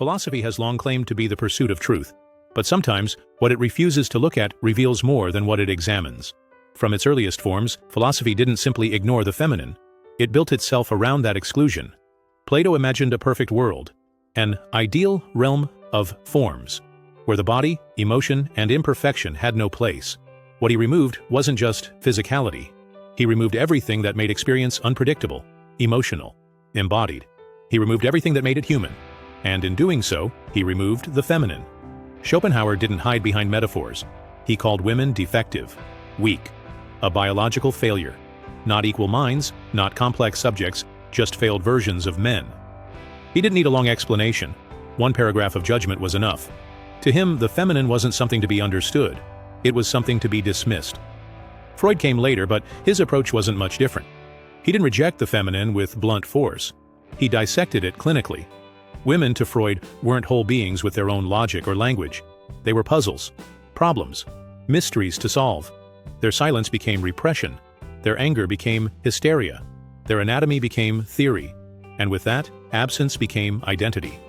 Philosophy has long claimed to be the pursuit of truth, but sometimes what it refuses to look at reveals more than what it examines. From its earliest forms, philosophy didn't simply ignore the feminine. It built itself around that exclusion. Plato imagined a perfect world, an ideal realm of forms, where the body, emotion, and imperfection had no place. What he removed wasn't just physicality. He removed everything that made experience unpredictable, emotional, embodied. He removed everything that made it human. And in doing so, he removed the feminine. Schopenhauer didn't hide behind metaphors. He called women defective, weak, a biological failure. Not equal minds, not complex subjects, just failed versions of men. He didn't need a long explanation. One paragraph of judgment was enough. To him, the feminine wasn't something to be understood. It was something to be dismissed. Freud came later, but his approach wasn't much different. He didn't reject the feminine with blunt force. He dissected it clinically. Women, to Freud, weren't whole beings with their own logic or language. They were puzzles, problems, mysteries to solve. Their silence became repression. Their anger became hysteria. Their anatomy became theory. And with that, absence became identity.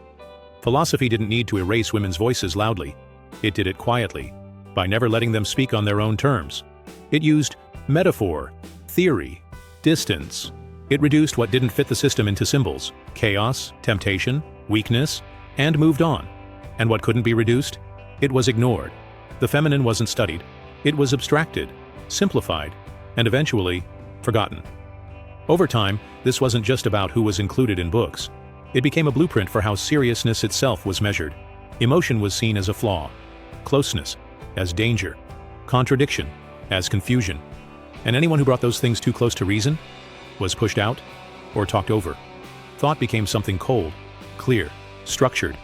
Philosophy didn't need to erase women's voices loudly. It did it quietly, by never letting them speak on their own terms. It used metaphor, theory, distance. It reduced what didn't fit the system into symbols, chaos, temptation, weakness, and moved on. And what couldn't be reduced? It was ignored. The feminine wasn't studied. It was abstracted, simplified, and eventually forgotten. Over time, this wasn't just about who was included in books. It became a blueprint for how seriousness itself was measured. Emotion was seen as a flaw, closeness as danger, contradiction as confusion. And anyone who brought those things too close to reason was pushed out or talked over. Thought became something cold, clear, structured,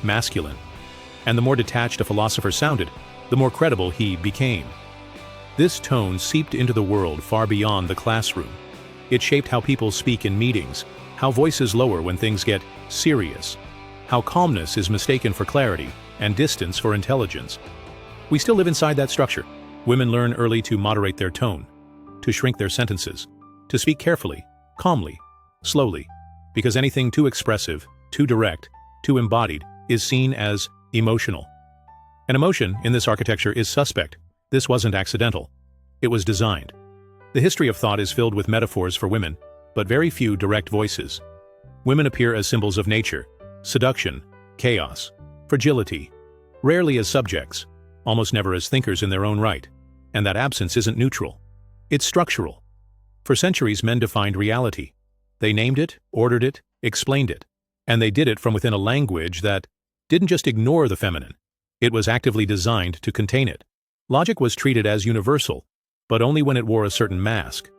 masculine. And the more detached a philosopher sounded, the more credible he became. This tone seeped into the world far beyond the classroom. It shaped how people speak in meetings, how voices lower when things get serious, how calmness is mistaken for clarity and distance for intelligence. We still live inside that structure. Women learn early to moderate their tone, to shrink their sentences, to speak carefully, calmly, slowly, because anything too expressive, too direct, too embodied is seen as emotional. An emotion in this architecture is suspect. This wasn't accidental. It was designed. The history of thought is filled with metaphors for women, but very few direct voices. Women appear as symbols of nature, seduction, chaos, fragility, rarely as subjects, almost never as thinkers in their own right. And that absence isn't neutral. It's structural. For centuries, men defined reality. They named it, ordered it, explained it. And they did it from within a language that didn't just ignore the feminine. It was actively designed to contain it. Logic was treated as universal, but only when it wore a certain mask.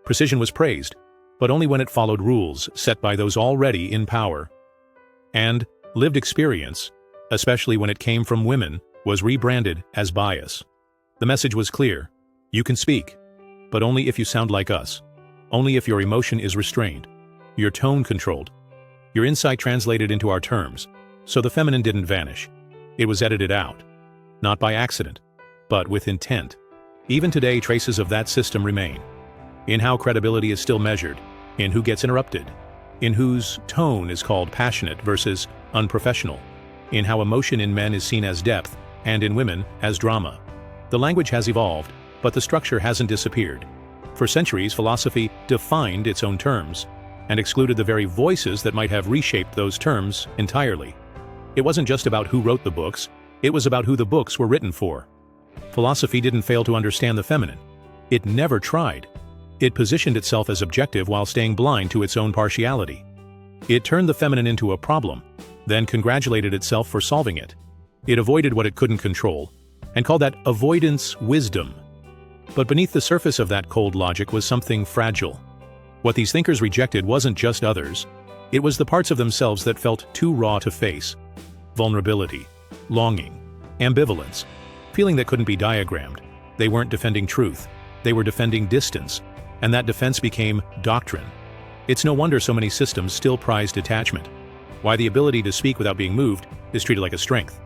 Precision was praised, but only when it followed rules set by those already in power. And lived experience, especially when it came from women, was rebranded as bias. The message was clear. You can speak, but only if you sound like us. Only if your emotion is restrained, your tone controlled, your insight translated into our terms. So the feminine didn't vanish. It was edited out. Not by accident, but with intent. Even today, traces of that system remain. In how credibility is still measured, in who gets interrupted, in whose tone is called passionate versus unprofessional, in how emotion in men is seen as depth and in women as drama. The language has evolved, but the structure hasn't disappeared. For centuries, philosophy defined its own terms and excluded the very voices that might have reshaped those terms entirely. It wasn't just about who wrote the books, it was about who the books were written for. Philosophy didn't fail to understand the feminine. It never tried. It positioned itself as objective while staying blind to its own partiality. It turned the feminine into a problem, then congratulated itself for solving it. It avoided what it couldn't control, and called that avoidance wisdom. But beneath the surface of that cold logic was something fragile. What these thinkers rejected wasn't just others. It was the parts of themselves that felt too raw to face. Vulnerability, longing, ambivalence, feeling that couldn't be diagrammed. They weren't defending truth. They were defending distance, and that defense became doctrine. It's no wonder so many systems still prize detachment. Why the ability to speak without being moved is treated like a strength.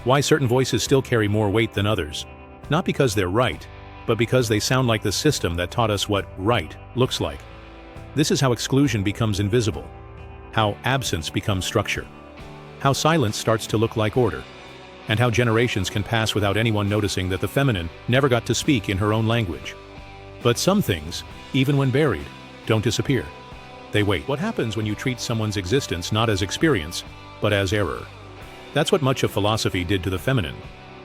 Why certain voices still carry more weight than others. Not because they're right, but because they sound like the system that taught us what right looks like. This is how exclusion becomes invisible, how absence becomes structure. how silence starts to look like order, and how generations can pass without anyone noticing that the feminine never got to speak in her own language. But some things, even when buried, don't disappear. They wait. What happens when you treat someone's existence not as experience, but as error? That's what much of philosophy did to the feminine.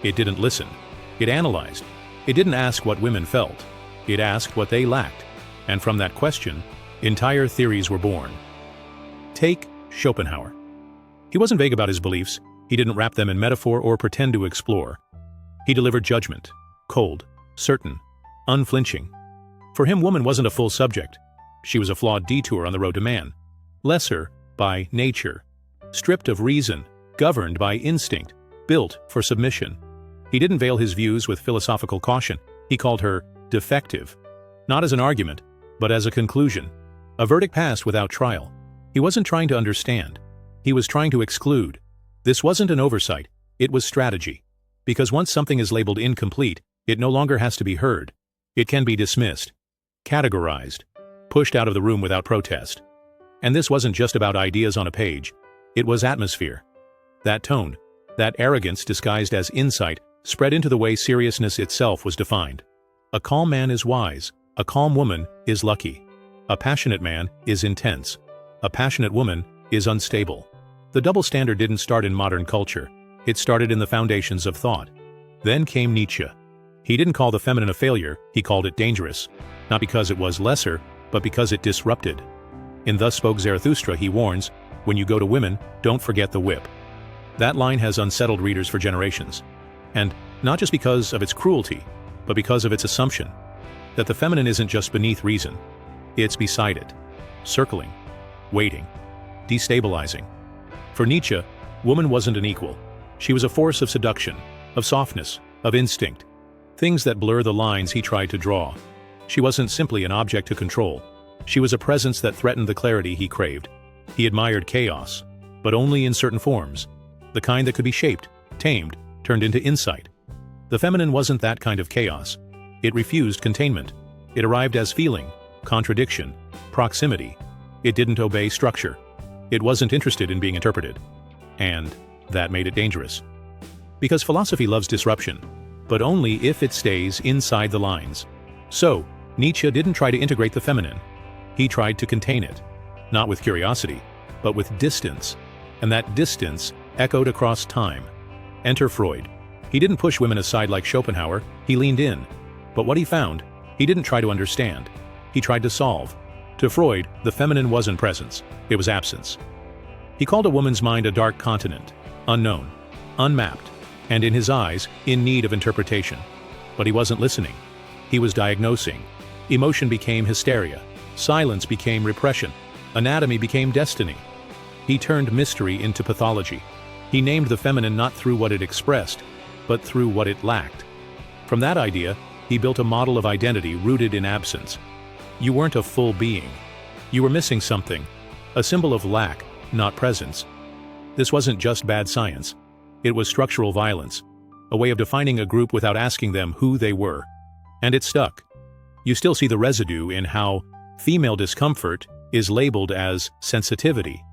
It didn't listen. It analyzed. It didn't ask what women felt. It asked what they lacked. And from that question, entire theories were born. Take Schopenhauer. He wasn't vague about his beliefs. He didn't wrap them in metaphor or pretend to explore. He delivered judgment, cold, certain, unflinching. For him, woman wasn't a full subject. She was a flawed detour on the road to man, lesser by nature, stripped of reason, governed by instinct, built for submission. He didn't veil his views with philosophical caution. He called her defective, not as an argument, but as a conclusion, a verdict passed without trial. He wasn't trying to understand. He was trying to exclude. This wasn't an oversight, it was strategy. Because once something is labeled incomplete, it no longer has to be heard. It can be dismissed, categorized, pushed out of the room without protest. And this wasn't just about ideas on a page. It was atmosphere. That tone, that arrogance disguised as insight, spread into the way seriousness itself was defined. A calm man is wise. A calm woman is lucky. A passionate man is intense. A passionate woman is unstable. The double standard didn't start in modern culture. It started in the foundations of thought. Then came Nietzsche. He didn't call the feminine a failure, he called it dangerous. Not because it was lesser, but because it disrupted. In Thus Spoke Zarathustra, he warns, when you go to women, don't forget the whip. That line has unsettled readers for generations. And not just because of its cruelty, but because of its assumption that the feminine isn't just beneath reason. It's beside it, circling, waiting, destabilizing. For Nietzsche, woman wasn't an equal. She was a force of seduction, of softness, of instinct, things that blur the lines he tried to draw. She wasn't simply an object to control. She was a presence that threatened the clarity he craved. He admired chaos, but only in certain forms, the kind that could be shaped, tamed, turned into insight. The feminine wasn't that kind of chaos. It refused containment. It arrived as feeling, contradiction, proximity. It didn't obey structure. It wasn't interested in being interpreted. And that made it dangerous. Because philosophy loves disruption, but only if it stays inside the lines. So, Nietzsche didn't try to integrate the feminine. He tried to contain it, not with curiosity, but with distance. And that distance echoed across time. Enter Freud. He didn't push women aside like Schopenhauer, he leaned in. But what he found, he didn't try to understand. He tried to solve. To Freud, the feminine wasn't presence, it was absence. He called a woman's mind a dark continent, unknown, unmapped, and in his eyes, in need of interpretation. But he wasn't listening. He was diagnosing. Emotion became hysteria. Silence became repression. Anatomy became destiny. He turned mystery into pathology. He named the feminine not through what it expressed, but through what it lacked. From that idea, he built a model of identity rooted in absence. You weren't a full being. You were missing something, a symbol of lack, not presence. This wasn't just bad science. It was structural violence, a way of defining a group without asking them who they were. And it stuck. You still see the residue in how female discomfort is labeled as sensitivity,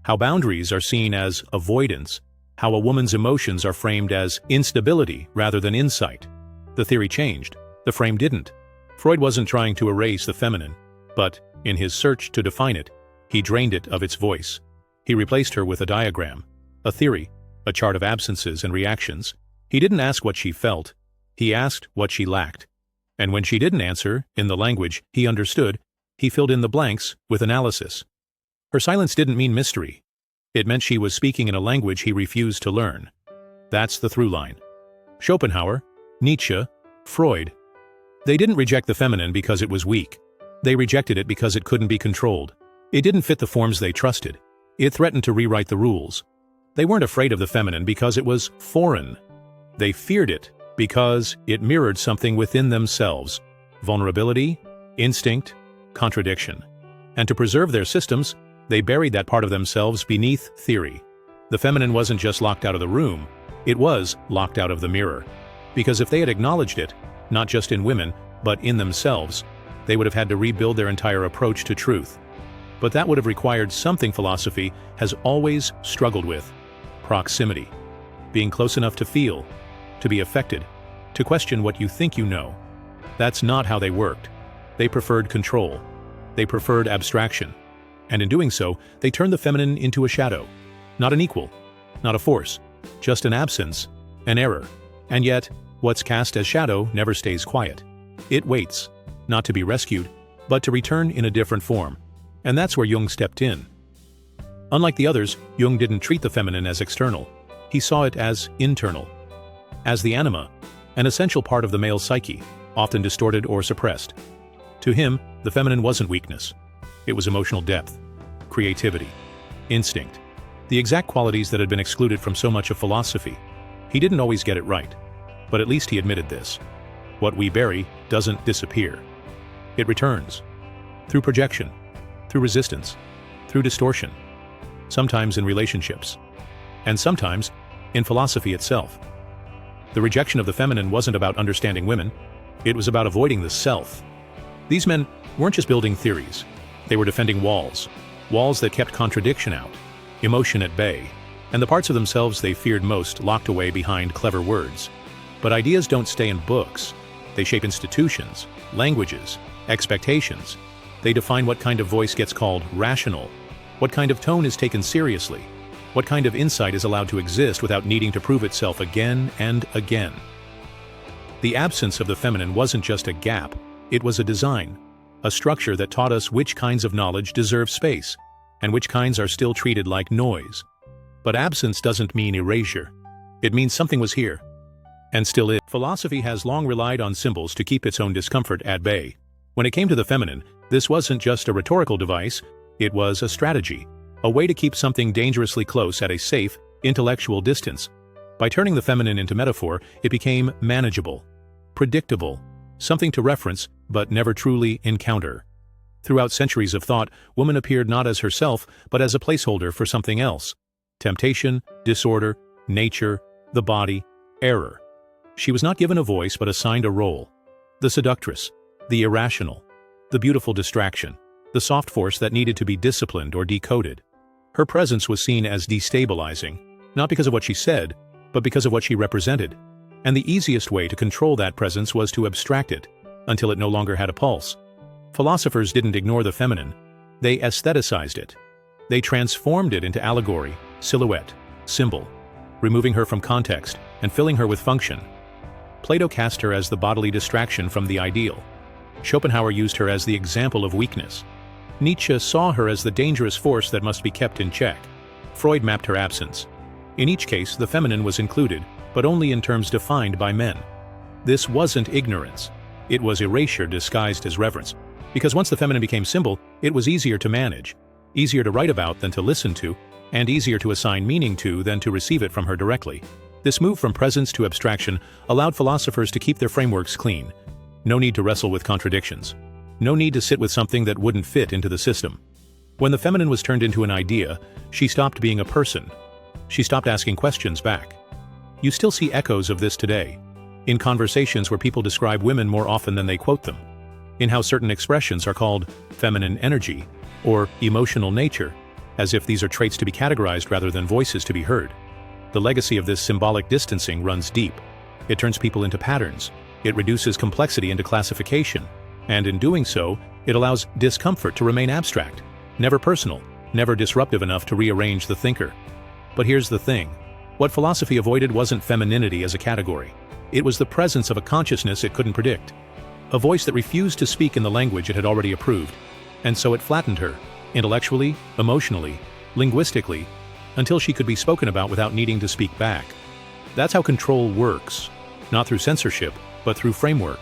how boundaries are seen as avoidance, how a woman's emotions are framed as instability rather than insight. The theory changed. The frame didn't. Freud wasn't trying to erase the feminine, but, in his search to define it, he drained it of its voice. He replaced her with a diagram, a theory, a chart of absences and reactions. He didn't ask what she felt, he asked what she lacked. And when she didn't answer, in the language he understood, he filled in the blanks with analysis. Her silence didn't mean mystery. It meant she was speaking in a language he refused to learn. That's the through line. Schopenhauer, Nietzsche, Freud. They didn't reject the feminine because it was weak. They rejected it because it couldn't be controlled. It didn't fit the forms they trusted. It threatened to rewrite the rules. They weren't afraid of the feminine because it was foreign. They feared it because it mirrored something within themselves: vulnerability, instinct, contradiction. And to preserve their systems, they buried that part of themselves beneath theory. The feminine wasn't just locked out of the room, it was locked out of the mirror. Because if they had acknowledged it, not just in women, but in themselves, they would have had to rebuild their entire approach to truth. But that would have required something philosophy has always struggled with: proximity, being close enough to feel, to be affected, to question what you think you know. That's not how they worked. They preferred control. They preferred abstraction. And in doing so, they turned the feminine into a shadow. Not an equal, not a force, just an absence, an error. And yet, what's cast as shadow never stays quiet. It waits, not to be rescued, but to return in a different form. And that's where Jung stepped in. Unlike the others, Jung didn't treat the feminine as external. He saw it as internal, as the anima, an essential part of the male psyche, often distorted or suppressed. To him, the feminine wasn't weakness. It was emotional depth, creativity, instinct, the exact qualities that had been excluded from so much of philosophy. He didn't always get it right, but at least he admitted this. What we bury doesn't disappear. It returns. Through projection, through resistance, through distortion. Sometimes in relationships, and sometimes in philosophy itself. The rejection of the feminine wasn't about understanding women, it was about avoiding the self. These men weren't just building theories, they were defending walls that kept contradiction out, emotion at bay, and the parts of themselves they feared most locked away behind clever words. But ideas don't stay in books, they shape institutions, languages, expectations. They define what kind of voice gets called rational, what kind of tone is taken seriously, what kind of insight is allowed to exist without needing to prove itself again and again. The absence of the feminine wasn't just a gap, it was a design, a structure that taught us which kinds of knowledge deserve space, and which kinds are still treated like noise. But absence doesn't mean erasure. It means something was here, and still is. Philosophy has long relied on symbols to keep its own discomfort at bay. When it came to the feminine, this wasn't just a rhetorical device, it was a strategy, a way to keep something dangerously close at a safe, intellectual distance. By turning the feminine into metaphor, it became manageable, predictable, something to reference but never truly encounter. Throughout centuries of thought, woman appeared not as herself, but as a placeholder for something else. Temptation, disorder, nature, the body, error. She was not given a voice but assigned a role. The seductress, the irrational, the beautiful distraction, the soft force that needed to be disciplined or decoded. Her presence was seen as destabilizing, not because of what she said, but because of what she represented. And the easiest way to control that presence was to abstract it, until it no longer had a pulse. Philosophers didn't ignore the feminine. They aestheticized it. They transformed it into allegory, silhouette, symbol, removing her from context and filling her with function. Plato cast her as the bodily distraction from the ideal. Schopenhauer used her as the example of weakness. Nietzsche saw her as the dangerous force that must be kept in check. Freud mapped her absence. In each case, the feminine was included, but only in terms defined by men. This wasn't ignorance. It was erasure disguised as reverence. Because once the feminine became symbol, it was easier to manage, easier to write about than to listen to, and easier to assign meaning to than to receive it from her directly. This move from presence to abstraction allowed philosophers to keep their frameworks clean. No need to wrestle with contradictions. No need to sit with something that wouldn't fit into the system. When the feminine was turned into an idea, she stopped being a person. She stopped asking questions back. You still see echoes of this today, in conversations where people describe women more often than they quote them, in how certain expressions are called feminine energy or emotional nature, as if these are traits to be categorized rather than voices to be heard. The legacy of this symbolic distancing runs deep. It turns people into patterns. It reduces complexity into classification. And in doing so, it allows discomfort to remain abstract, never personal, never disruptive enough to rearrange the thinker. But here's the thing. What philosophy avoided wasn't femininity as a category. It was the presence of a consciousness it couldn't predict. A voice that refused to speak in the language it had already approved. And so it flattened her, intellectually, emotionally, linguistically, until she could be spoken about without needing to speak back. That's how control works. Not through censorship, but through framework.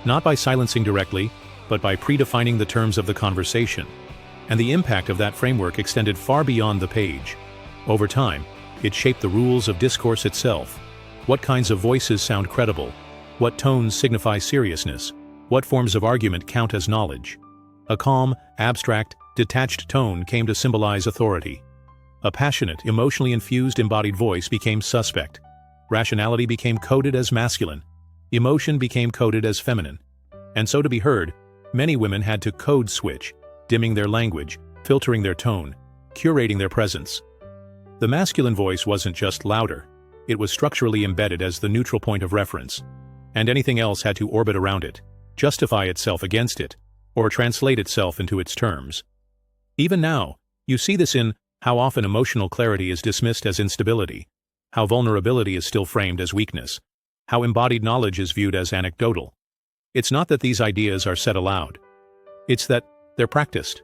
Not by silencing directly, but by predefining the terms of the conversation. And the impact of that framework extended far beyond the page. Over time, it shaped the rules of discourse itself. What kinds of voices sound credible? What tones signify seriousness? What forms of argument count as knowledge? A calm, abstract, detached tone came to symbolize authority. A passionate, emotionally infused embodied voice became suspect. Rationality became coded as masculine. Emotion became coded as feminine. And so to be heard, many women had to code switch, dimming their language, filtering their tone, curating their presence. The masculine voice wasn't just louder, it was structurally embedded as the neutral point of reference, and anything else had to orbit around it, justify itself against it, or translate itself into its terms. Even now, you see this in how often emotional clarity is dismissed as instability, how vulnerability is still framed as weakness, how embodied knowledge is viewed as anecdotal. It's not that these ideas are said aloud. It's that they're practiced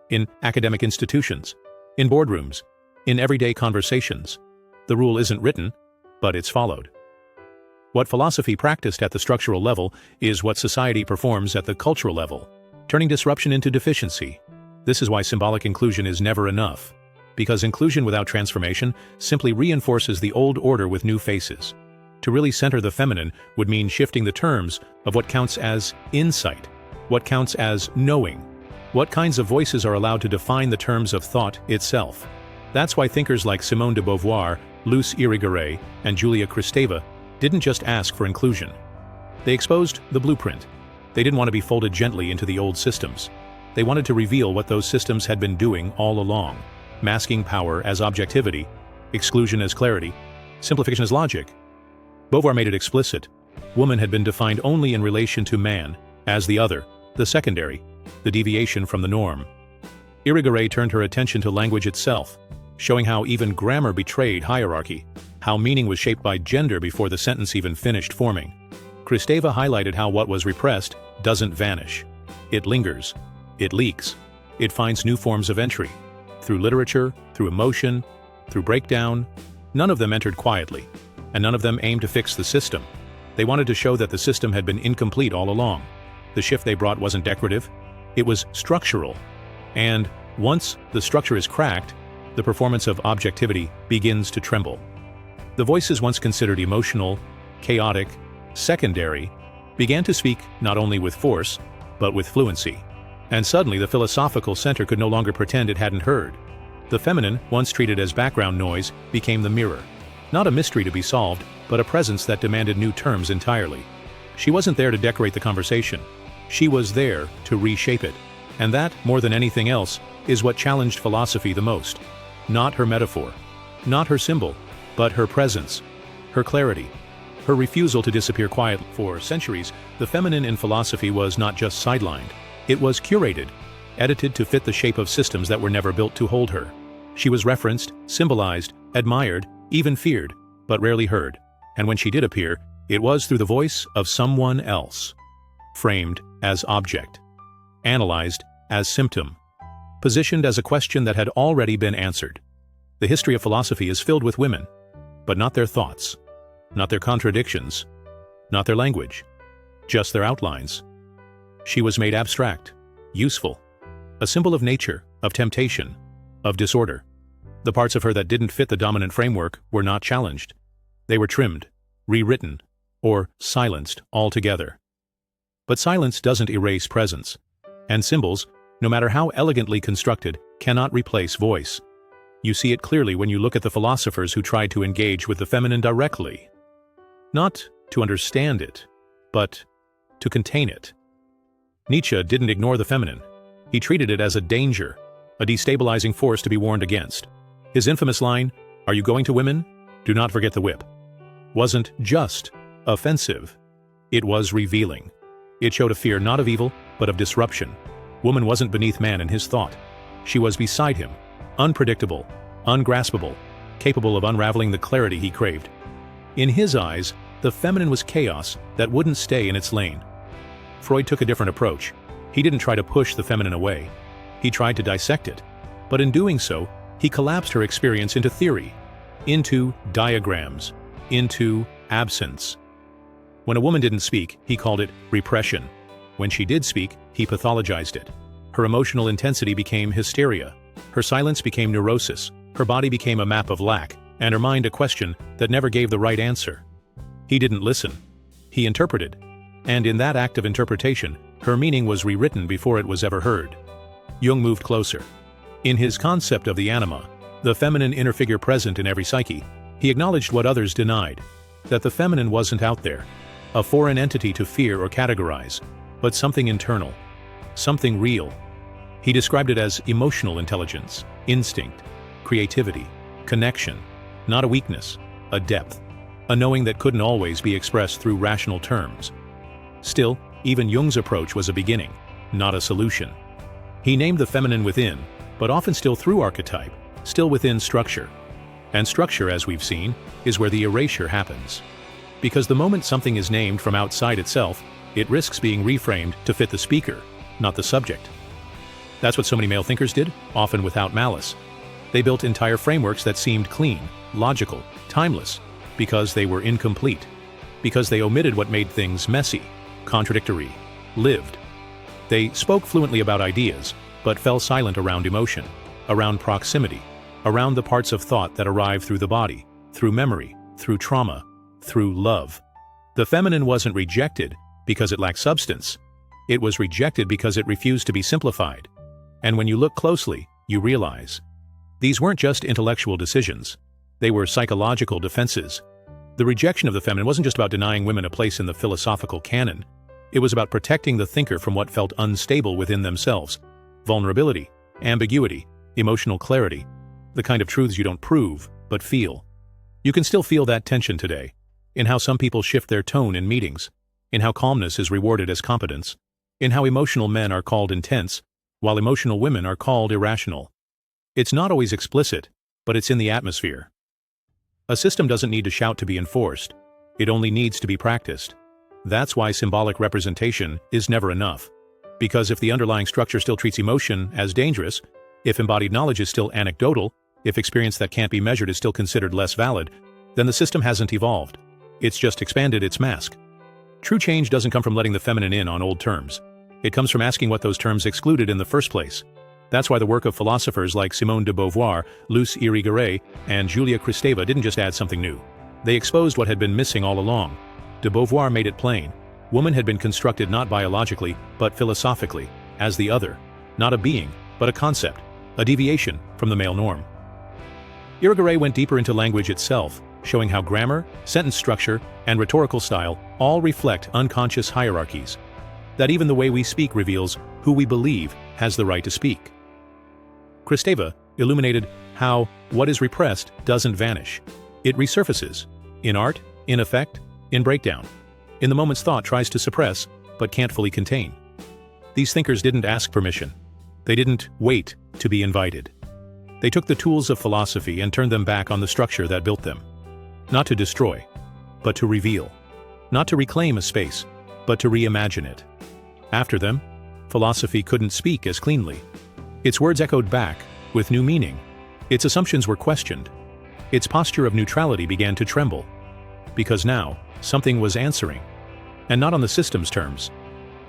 in academic institutions, in boardrooms, in everyday conversations. The rule isn't written, but it's followed. What philosophy practiced at the structural level is what society performs at the cultural level, turning disruption into deficiency. This is why symbolic inclusion is never enough, because inclusion without transformation simply reinforces the old order with new faces. To really center the feminine would mean shifting the terms of what counts as insight, what counts as knowing, what kinds of voices are allowed to define the terms of thought itself. That's why thinkers like Simone de Beauvoir, Luce Irigaray, and Julia Kristeva didn't just ask for inclusion. They exposed the blueprint. They didn't want to be folded gently into the old systems. They wanted to reveal what those systems had been doing all along, masking power as objectivity, exclusion as clarity, simplification as logic. Beauvoir made it explicit. Woman had been defined only in relation to man, as the other, the secondary, the deviation from the norm. Irigaray turned her attention to language itself, showing how even grammar betrayed hierarchy, how meaning was shaped by gender before the sentence even finished forming. Kristeva highlighted how what was repressed doesn't vanish. It lingers. It leaks. It finds new forms of entry. Through literature, through emotion, through breakdown. None of them entered quietly, and none of them aimed to fix the system. They wanted to show that the system had been incomplete all along. The shift they brought wasn't decorative, it was structural. And once the structure is cracked, the performance of objectivity begins to tremble. The voices once considered emotional, chaotic, secondary, began to speak not only with force, but with fluency. And suddenly the philosophical center could no longer pretend it hadn't heard. The feminine, once treated as background noise, became the mirror. Not a mystery to be solved, but a presence that demanded new terms entirely. She wasn't there to decorate the conversation. She was there to reshape it. And that, more than anything else, is what challenged philosophy the most. Not her metaphor, not her symbol, but her presence, her clarity, her refusal to disappear quietly. For centuries, the feminine in philosophy was not just sidelined. It was curated, edited to fit the shape of systems that were never built to hold her. She was referenced, symbolized, admired, even feared, but rarely heard. And when she did appear, it was through the voice of someone else. Framed as object. Analyzed as symptom. Positioned as a question that had already been answered. The history of philosophy is filled with women, but not their thoughts, not their contradictions, not their language, just their outlines. She was made abstract, useful, a symbol of nature, of temptation, of disorder. The parts of her that didn't fit the dominant framework were not challenged. They were trimmed, rewritten, or silenced altogether. But silence doesn't erase presence, and symbols, no matter how elegantly constructed, cannot replace voice. You see it clearly when you look at the philosophers who tried to engage with the feminine directly. Not to understand it, but to contain it. Nietzsche didn't ignore the feminine. He treated it as a danger, a destabilizing force to be warned against. His infamous line, "Are you going to women? Do not forget the whip," wasn't just offensive. It was revealing. It showed a fear not of evil, but of disruption. Woman wasn't beneath man in his thought. She was beside him, unpredictable, ungraspable, capable of unraveling the clarity he craved. In his eyes, the feminine was chaos that wouldn't stay in its lane. Freud took a different approach. He didn't try to push the feminine away. He tried to dissect it. But in doing so, he collapsed her experience into theory, into diagrams, into absence. When a woman didn't speak, he called it repression. When she did speak, he pathologized it. Her emotional intensity became hysteria. Her silence became neurosis. Her body became a map of lack, and her mind a question that never gave the right answer. He didn't listen. He interpreted. And in that act of interpretation, her meaning was rewritten before it was ever heard. Jung moved closer. In his concept of the anima, the feminine inner figure present in every psyche, he acknowledged what others denied, that the feminine wasn't out there, a foreign entity to fear or categorize, but something internal, something real. He described it as emotional intelligence, instinct, creativity. connection, not a weakness, a depth, a knowing that couldn't always be expressed through rational terms. Still, even Jung's approach was a beginning, not a solution. He named the feminine within, but often still through archetype, still within structure. And structure, as we've seen, is where the erasure happens. Because the moment something is named from outside itself, it risks being reframed to fit the speaker, not the subject. That's what so many male thinkers did, often without malice. They built entire frameworks that seemed clean, logical, timeless, because they were incomplete, because they omitted what made things messy, contradictory, lived. They spoke fluently about ideas, but fell silent around emotion, around proximity, around the parts of thought that arrive through the body, through memory, through trauma, through love. The feminine wasn't rejected because it lacked substance. It was rejected because it refused to be simplified. And when you look closely, you realize these weren't just intellectual decisions. They were psychological defenses. The rejection of the feminine wasn't just about denying women a place in the philosophical canon. It was about protecting the thinker from what felt unstable within themselves: vulnerability, ambiguity, emotional clarity, the kind of truths you don't prove, but feel. You can still feel that tension today, in how some people shift their tone in meetings, in how calmness is rewarded as competence, in how emotional men are called intense, while emotional women are called irrational. It's not always explicit, but it's in the atmosphere. A system doesn't need to shout to be enforced. It only needs to be practiced. That's why symbolic representation is never enough. Because if the underlying structure still treats emotion as dangerous, if embodied knowledge is still anecdotal, if experience that can't be measured is still considered less valid, then the system hasn't evolved. It's just expanded its mask. True change doesn't come from letting the feminine in on old terms. It comes from asking what those terms excluded in the first place. That's why the work of philosophers like Simone de Beauvoir, Luce Irigaray, and Julia Kristeva didn't just add something new. They exposed what had been missing all along. De Beauvoir made it plain. Woman had been constructed not biologically, but philosophically, as the other. Not a being, but a concept, a deviation from the male norm. Irigaray went deeper into language itself, showing how grammar, sentence structure, and rhetorical style all reflect unconscious hierarchies. That even the way we speak reveals who we believe has the right to speak. Kristeva illuminated how what is repressed doesn't vanish. It resurfaces. In art, in effect, in breakdown. In the moment's thought tries to suppress, but can't fully contain. These thinkers didn't ask permission. They didn't wait to be invited. They took the tools of philosophy and turned them back on the structure that built them. Not to destroy, but to reveal. Not to reclaim a space, but to reimagine it. After them, philosophy couldn't speak as cleanly. Its words echoed back, with new meaning. Its assumptions were questioned. Its posture of neutrality began to tremble. Because now, something was answering. And not on the system's terms.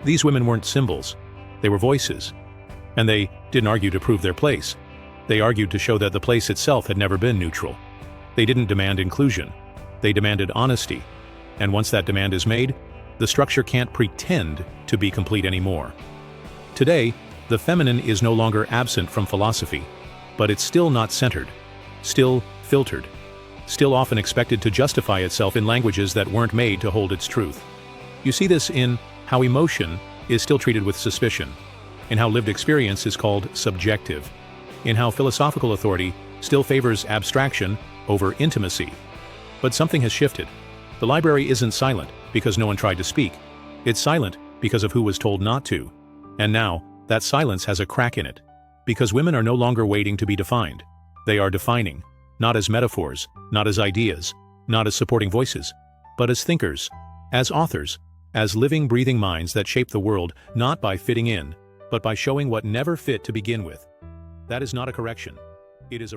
These women weren't symbols. They were voices. And they didn't argue to prove their place. They argued to show that the place itself had never been neutral. They didn't demand inclusion. They demanded honesty. And once that demand is made, the structure can't pretend to be complete anymore. Today, the feminine is no longer absent from philosophy, but it's still not centered, still filtered, still often expected to justify itself in languages that weren't made to hold its truth. You see this in how emotion is still treated with suspicion, in how lived experience is called subjective, in how philosophical authority still favors abstraction over intimacy. But something has shifted. The library isn't silent because no one tried to speak. It's silent because of who was told not to. And now, that silence has a crack in it. Because women are no longer waiting to be defined. They are defining, not as metaphors, not as ideas, not as supporting voices, but as thinkers, as authors, as living, breathing minds that shape the world not by fitting in, but by showing what never fit to begin with. That is not a correction. It is a